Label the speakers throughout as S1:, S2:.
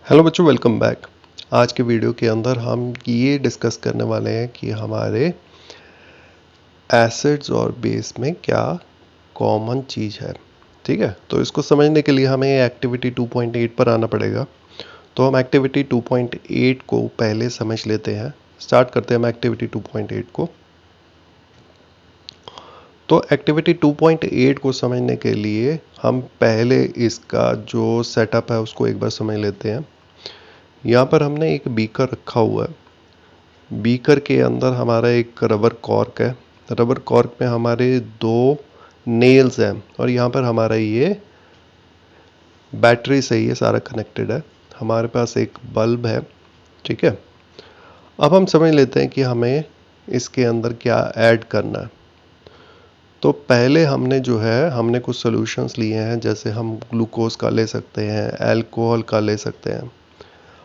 S1: Hello बच्चों, welcome back. आज के वीडियो के अंदर हम ये डिस्कस करने वाले हैं कि हमारे एसिड्स और बेस में क्या कॉमन चीज़ है। ठीक है, तो इसको समझने के लिए हमें एक्टिविटी 2.8 पर आना पड़ेगा। तो हम एक्टिविटी 2.8 को पहले समझ लेते हैं। स्टार्ट करते हैं हम एक्टिविटी 2.8 को। तो एक्टिविटी 2.8 को समझने के लिए हम पहले इसका जो सेटअप है उसको एक बार समझ लेते हैं। यहाँ पर हमने एक बीकर रखा हुआ है। बीकर के अंदर हमारा एक रबर कॉर्क है। रबर कॉर्क में हमारे दो नेल्स हैं और यहाँ पर हमारा ये बैटरी से ये सारा कनेक्टेड है। हमारे पास एक बल्ब है। ठीक है, अब हम समझ लेते हैं कि हमें इसके अंदर क्या ऐड करना है। तो पहले हमने कुछ सॉल्यूशंस लिए हैं, जैसे हम ग्लूकोज का ले सकते हैं, अल्कोहल का ले सकते हैं,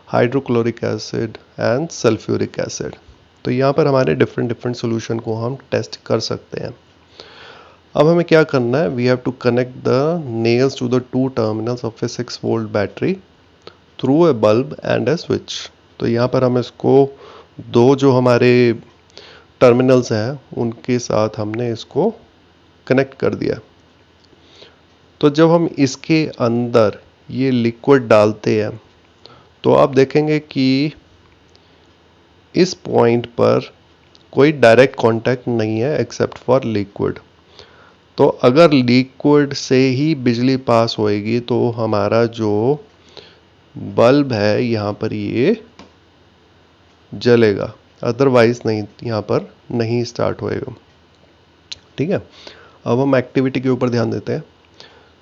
S1: hydrochloric acid and sulphuric acid. तो यहाँ पर हमारे डिफरेंट सॉल्यूशन को हम टेस्ट कर सकते हैं। अब हमें क्या करना है, we have to connect the nails to the two terminals of a 6 volt battery through a bulb and a switch. तो यहाँ पर हम इसको दो जो हमारे टर्मिनल्स हैं उनके साथ हमने इसको कनेक्ट कर दिया। तो जब हम इसके अंदर ये लिक्विड डालते हैं तो आप देखेंगे कि इस पॉइंट पर कोई डायरेक्ट कांटेक्ट नहीं है एक्सेप्ट फॉर लिक्विड। तो अगर लिक्विड से ही बिजली पास होएगी तो हमारा जो बल्ब है यहाँ पर ये जलेगा, अदरवाइज नहीं, यहाँ पर नहीं स्टार्ट होएगा। ठीक है, अब हम एक्टिविटी के ऊपर ध्यान देते हैं।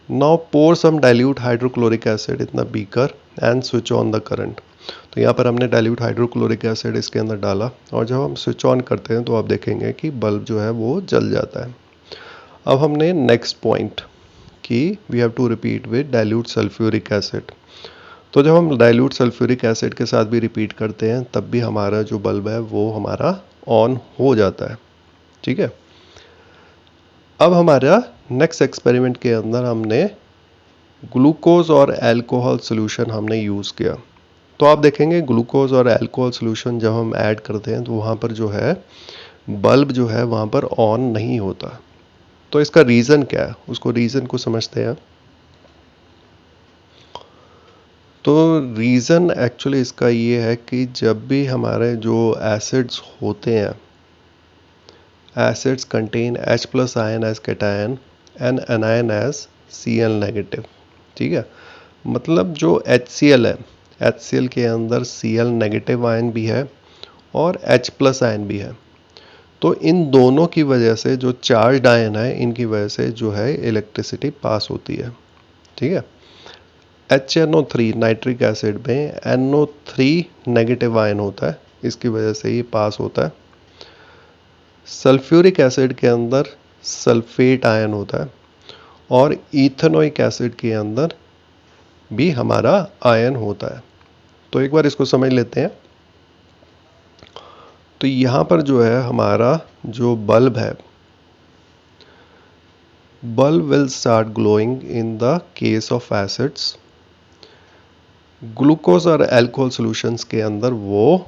S1: Now pour some dilute hydrochloric acid in the beaker and switch on the current. तो यहाँ पर हमने डाइल्यूट हाइड्रोक्लोरिक एसिड इसके अंदर डाला और जब हम स्विच ऑन करते हैं तो आप देखेंगे कि बल्ब जो है वो जल जाता है। अब हमने नेक्स्ट पॉइंट कि we have to repeat with dilute sulphuric acid. तो जब हम डाइल्यूट सल्फ्यूरिक एसिड के साथ भी रिपीट करते हैं तब भी हमारा जो बल्ब है वो हमारा ऑन हो जाता है। ठीक है, अब हमारा नेक्स्ट एक्सपेरिमेंट के अंदर हमने ग्लूकोज और अल्कोहल सॉल्यूशन हमने यूज़ किया। तो आप देखेंगे ग्लूकोज और अल्कोहल सॉल्यूशन जब हम ऐड करते हैं तो वहाँ पर जो है बल्ब जो है वहाँ पर ऑन नहीं होता। तो इसका रीज़न क्या है, उसको रीज़न को समझते हैं। तो रीज़न एक्चुअली इसका ये है कि जब भी हमारे जो एसिड्स होते हैं, acids contain H plus ion as cation and anion as Cl negative. ठीक है, मतलब जो HCl है, HCl के अंदर Cl नेगेटिव आयन भी है और H प्लस आयन भी है। तो इन दोनों की वजह से जो चार्ज आयन है इनकी वजह से जो है इलेक्ट्रिसिटी पास होती है। ठीक है, HNO3 नाइट्रिक एसिड में NO3 नेगेटिव आयन होता है, इसकी वजह से ये पास होता है। सल्फ्यूरिक एसिड के अंदर सल्फेट आयन होता है और इथेनोइक एसिड के अंदर भी हमारा आयन होता है। तो एक बार इसको समझ लेते हैं। तो यहाँ पर जो है हमारा जो बल्ब है, bulb will start glowing in the case of acids. Glucose और अल्कोहल सॉल्यूशंस के अंदर वो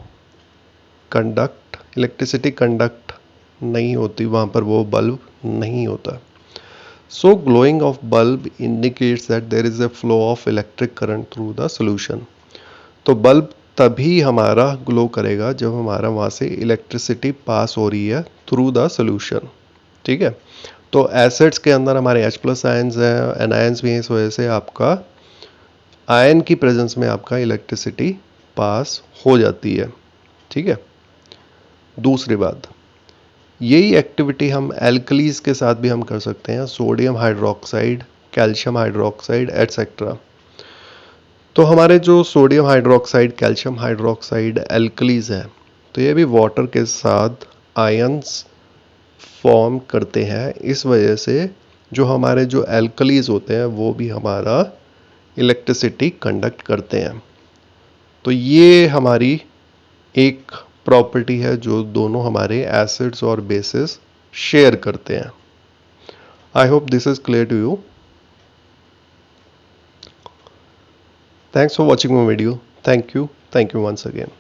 S1: इलेक्ट्रिसिटी कंडक्ट नहीं होती, वहाँ पर वो बल्ब नहीं होता। So glowing of bulb indicates that there is a flow of electric current through the solution. तो बल्ब तभी हमारा ग्लो करेगा जब हमारा वहाँ से इलेक्ट्रिसिटी पास हो रही है थ्रू द सॉल्यूशन। ठीक है, तो एसिड्स के अंदर हमारे H प्लस आयन्स हैं, एनायंस भी हैं, इस वजह से आपका आयन की प्रेजेंस में आपका इलेक्ट्रिसिटी पास हो जाती है। ठीक है, दूसरी बात, यही एक्टिविटी हम एल्कलीज के साथ भी हम कर सकते हैं, sodium hydroxide, calcium hydroxide etcetera. तो हमारे जो sodium hydroxide, calcium hydroxide alkalis हैं, तो ये भी वाटर के साथ आयंस फॉर्म करते हैं। इस वजह से जो हमारे जो एल्कलीज होते हैं वो भी हमारा इलेक्ट्रिसिटी कंडक्ट करते हैं। तो ये हमारी एक प्रॉपर्टी है जो दोनों हमारे एसिड्स और बेसिस शेयर करते हैं। I hope this is clear to you. Thanks for watching my video. Thank you. Thank you once again.